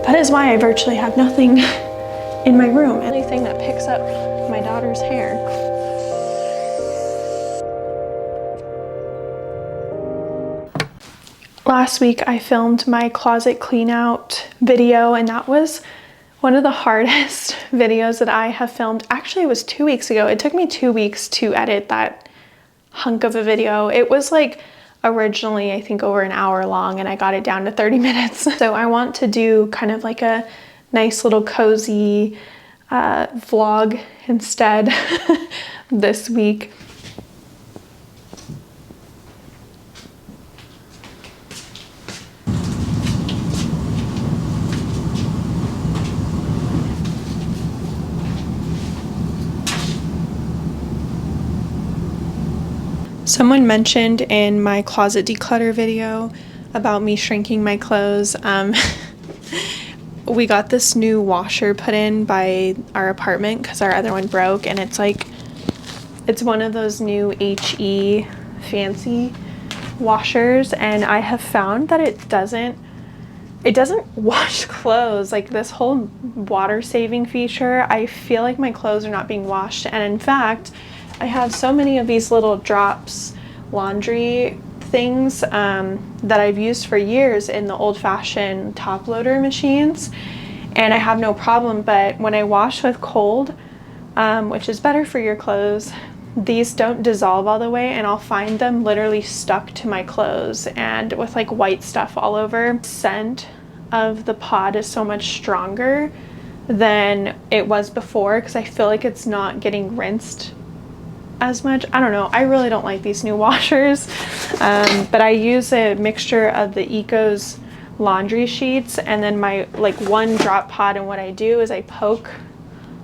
That is why I virtually have nothing in my room. Anything that picks up my daughter's hair. Last week I filmed my closet clean out video, and that was one of the hardest videos that I have filmed. Actually, it was 2 weeks ago. It took me 2 weeks to edit that hunk of a video. It was like originally, I think, over an hour long, and I got it down to 30 minutes. So I want to do kind of like a nice little cozy vlog instead this week. Someone mentioned in my closet declutter video about me shrinking my clothes. We got this new washer put in by our apartment because our other one broke, and it's one of those new HE fancy washers, and I have found that it doesn't wash clothes. Like, this whole water saving feature, I feel like my clothes are not being washed. And in fact, I have so many of these little drops laundry things that I've used for years in the old-fashioned top loader machines, and I have no problem. But when I wash with cold, which is better for your clothes, these don't dissolve all the way, and I'll find them literally stuck to my clothes and with like white stuff all over. The scent of the pod is so much stronger than it was before because I feel like it's not getting rinsed as much. I don't know. I really don't like these new washers, but I use a mixture of the Eco's laundry sheets and then my like one drop pod, and what I do is I poke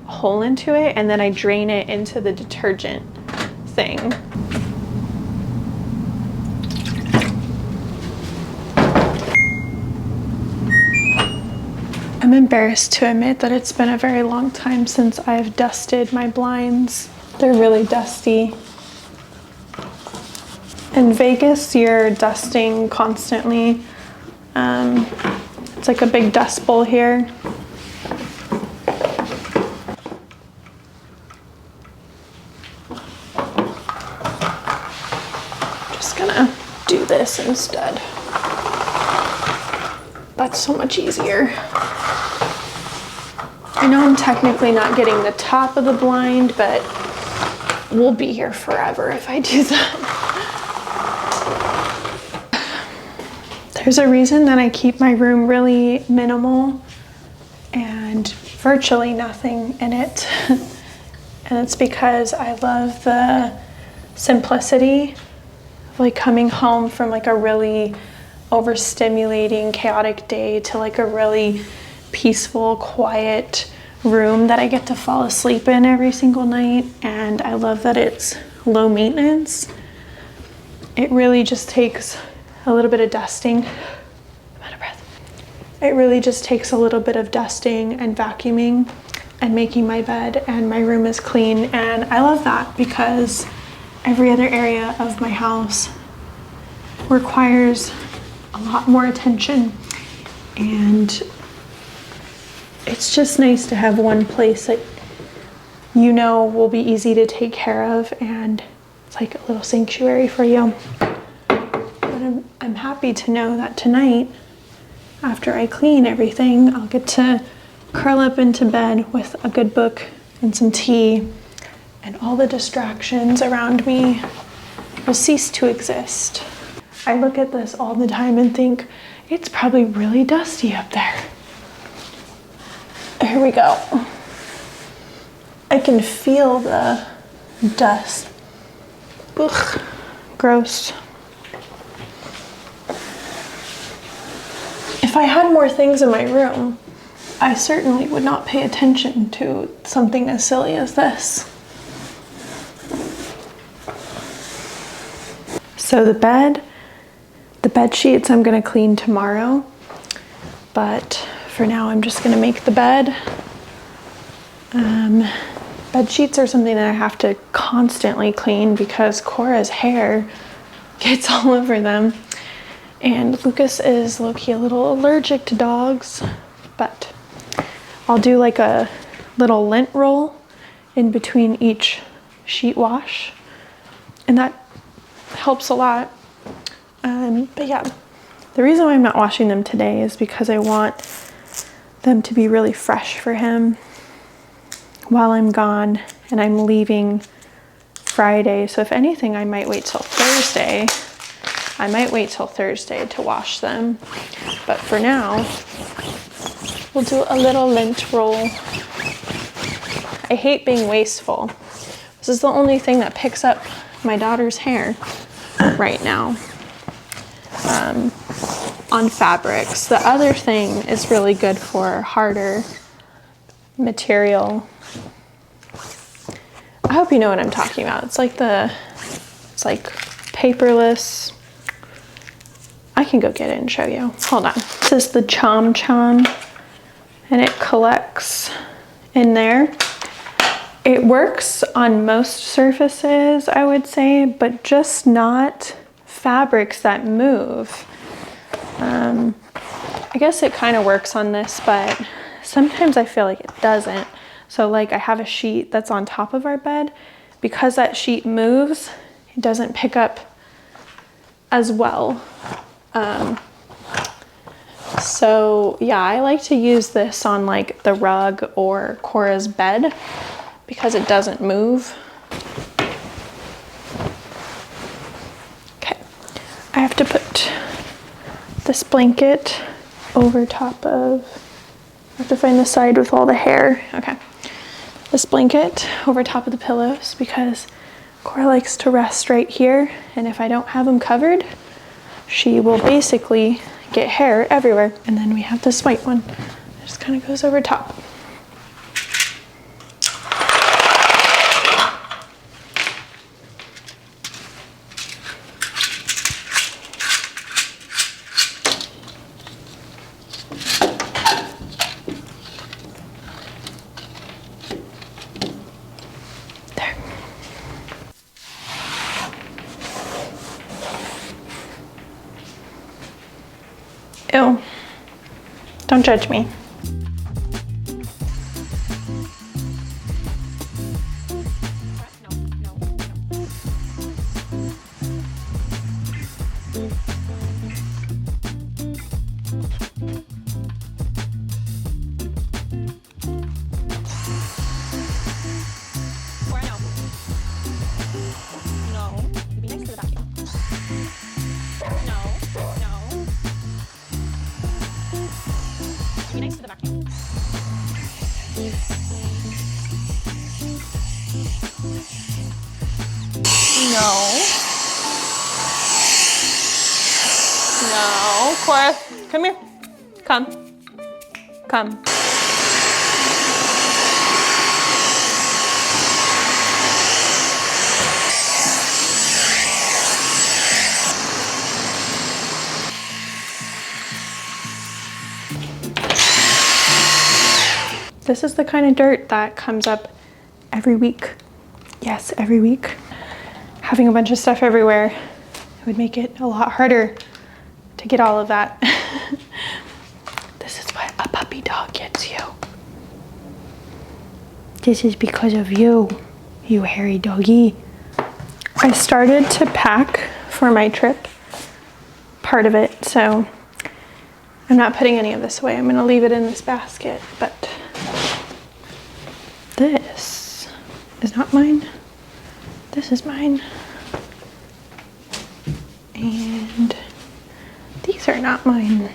a hole into it and then I drain it into the detergent thing. I'm embarrassed to admit that it's been a very long time since I've dusted my blinds. They're really dusty. In Vegas, you're dusting constantly. It's like a big dust bowl here. Just gonna do this instead. That's so much easier. I know I'm technically not getting the top of the blind, but we'll be here forever if I do that. There's a reason that I keep my room really minimal and virtually nothing in it. And it's because I love the simplicity of like coming home from like a really overstimulating, chaotic day to like a really peaceful, quiet room that I get to fall asleep in every single night. And I love that it's low maintenance. It really just takes a little bit of dusting. I'm out of breath. It really just takes a little bit of dusting and vacuuming and making my bed, and my room is clean. And I love that because every other area of my house requires a lot more attention, and it's just nice to have one place that you know will be easy to take care of, and it's like a little sanctuary for you. But I'm happy to know that tonight, after I clean everything, I'll get to curl up into bed with a good book and some tea, and all the distractions around me will cease to exist. I look at this all the time and think, it's probably really dusty up there. Here we go. I can feel the dust. Ugh, gross. If I had more things in my room, I certainly would not pay attention to something as silly as this. So the bed sheets I'm gonna clean tomorrow, but for now I'm just gonna make the bed. Bed sheets are something that I have to constantly clean because Cora's hair gets all over them. And Lucas is low-key a little allergic to dogs. but I'll do like a little lint roll in between each sheet wash, and that helps a lot. But yeah, the reason why I'm not washing them today is because I want them to be really fresh for him while I'm gone, and I'm leaving Friday. So if anything, I might wait till Thursday. I might wait till Thursday to wash them. But for now, we'll do a little lint roll. I hate being wasteful. This is the only thing that picks up my daughter's hair right now on fabrics. The other thing is really good for harder material. I hope you know what I'm talking about. It's like paperless. I can go get it and show you. Hold on. This is the Chom Chom, and it collects in there. It works on most surfaces, I would say, but just not fabrics that move. I guess it kind of works on this, but sometimes I feel like it doesn't. So like I have a sheet that's on top of our bed. Because that sheet moves, it doesn't pick up as well. So yeah, I like to use this on like the rug or Cora's bed because it doesn't move. Okay, I have to put this blanket over top of, I have to find the side with all the hair. Okay, this blanket over top of the pillows because Cora likes to rest right here, and if I don't have them covered, she will basically get hair everywhere. And then we have this white one that just kind of goes over top. Ew. Don't judge me. No, Cora, come here. Come. This is the kind of dirt that comes up every week. Yes, every week. Having a bunch of stuff everywhere would make it a lot harder to get all of that. This is what a puppy dog gets you. This is because of you, you hairy doggy. I started to pack for my trip, part of it, so I'm not putting any of this away. I'm gonna leave it in this basket, but this is not mine. This is mine. And these are not mine.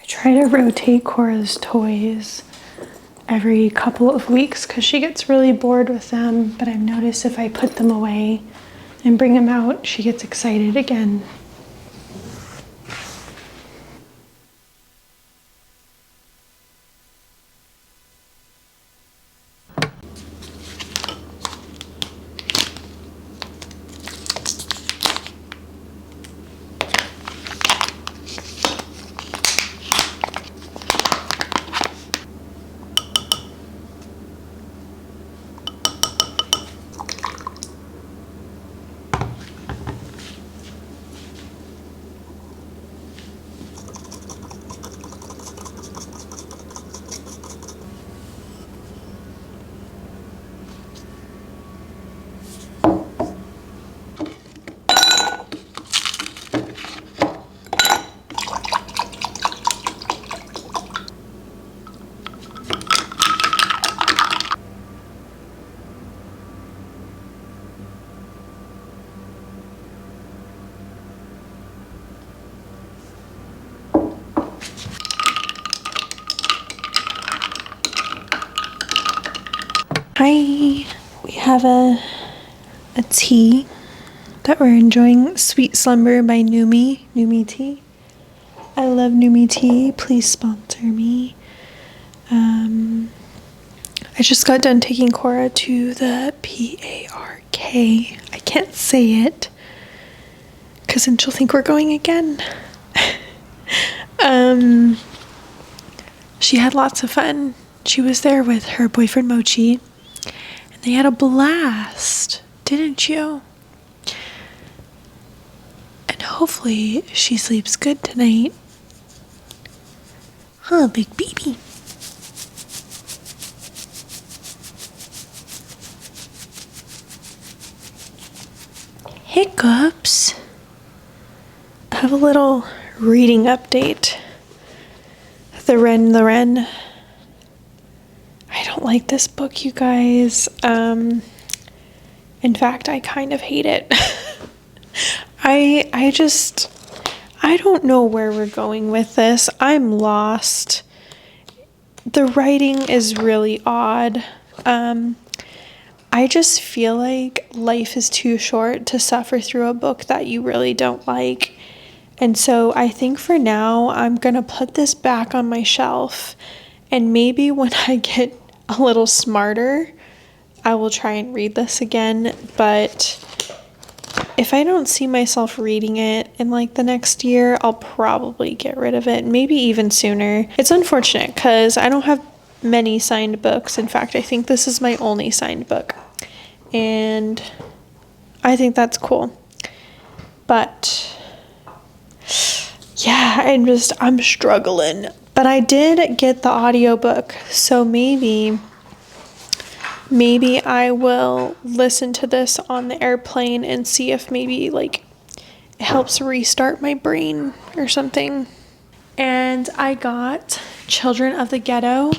Try to rotate Cora's toys every couple of weeks because she gets really bored with them, but I've noticed if I put them away and bring them out, she gets excited again. Hi, we have a tea that we're enjoying, Sweet Slumber by Numi Tea. I love Numi Tea, please sponsor me. I just got done taking Cora to the PARK. I can't say it because then she'll think we're going again. She had lots of fun. She was there with her boyfriend Mochi, and they had a blast, didn't you? And hopefully she sleeps good tonight. Huh, big baby. Hiccups. I have a little reading update. The Wren. I don't like this book, you guys. In fact, I kind of hate it. I don't know where we're going with this. I'm lost. The writing is really odd. I just feel like life is too short to suffer through a book that you really don't like. And so I think for now, I'm going to put this back on my shelf. And maybe when I get a little smarter, I will try and read this again. But if I don't see myself reading it in like the next year, I'll probably get rid of it. Maybe even sooner. It's unfortunate because I don't have many signed books. In fact, I think this is my only signed book. And I think that's cool. But yeah, I'm struggling. But I did get the audiobook, so maybe I will listen to this on the airplane and see if maybe like it helps restart my brain or something. And I got Children of the Ghetto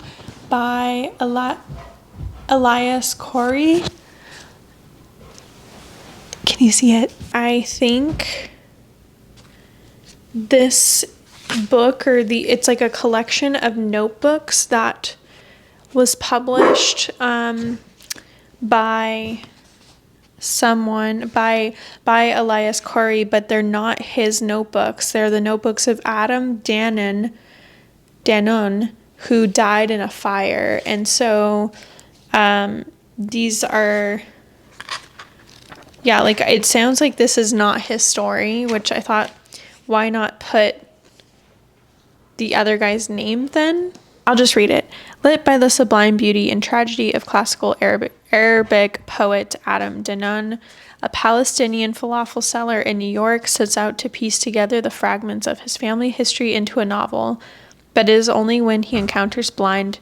by Elias Corey. Can you see it? I think this book it's like a collection of notebooks that was published by Elias Corey, but they're not his notebooks. They're the notebooks of Adam Danon, who died in a fire. And so these are, yeah, like it sounds like this is not his story, which I thought, why not put the other guy's name then? I'll just read it. Lit by the sublime beauty and tragedy of classical Arabic poet Adam Danon, a Palestinian falafel seller in New York sets out to piece together the fragments of his family history into a novel, but it is only when he encounters blind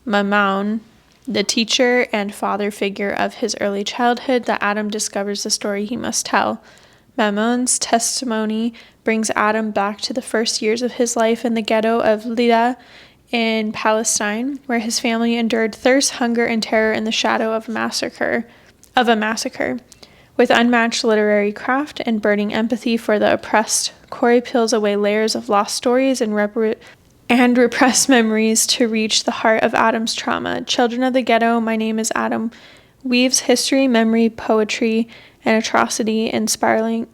Mamoun, the teacher and father figure of his early childhood, that Adam discovers the story he must tell. Mamoun's testimony brings Adam back to the first years of his life in the ghetto of Lida in Palestine, where his family endured thirst, hunger, and terror in the shadow of a massacre. With unmatched literary craft and burning empathy for the oppressed, Corey peels away layers of lost stories and repressed memories to reach the heart of Adam's trauma. Children of the Ghetto, My Name is Adam weaves history, memory, poetry, and atrocity in spiraling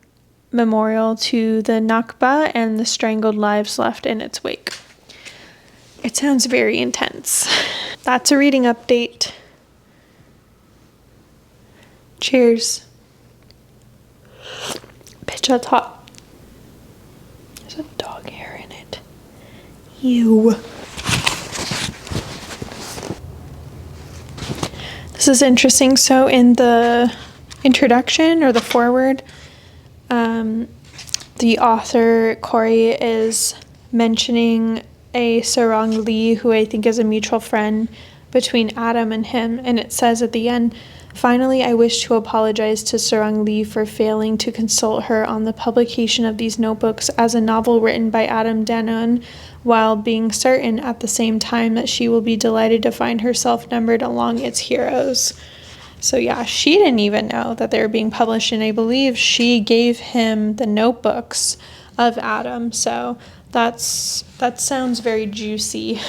memorial to the Nakba and the strangled lives left in its wake. It sounds very intense. That's a reading update. Cheers. Bitch, that's hot. There's a dog hair in it. Ew. This is interesting. So in the introduction or the foreword, the author, Corey, is mentioning a Sarang Lee, who I think is a mutual friend between Adam and him. And it says at the end, finally, I wish to apologize to Sarang Lee for failing to consult her on the publication of these notebooks as a novel written by Adam Danon, while being certain at the same time that she will be delighted to find herself numbered along its heroes. So yeah, she didn't even know that they were being published, and I believe she gave him the notebooks of Adam. So that sounds very juicy.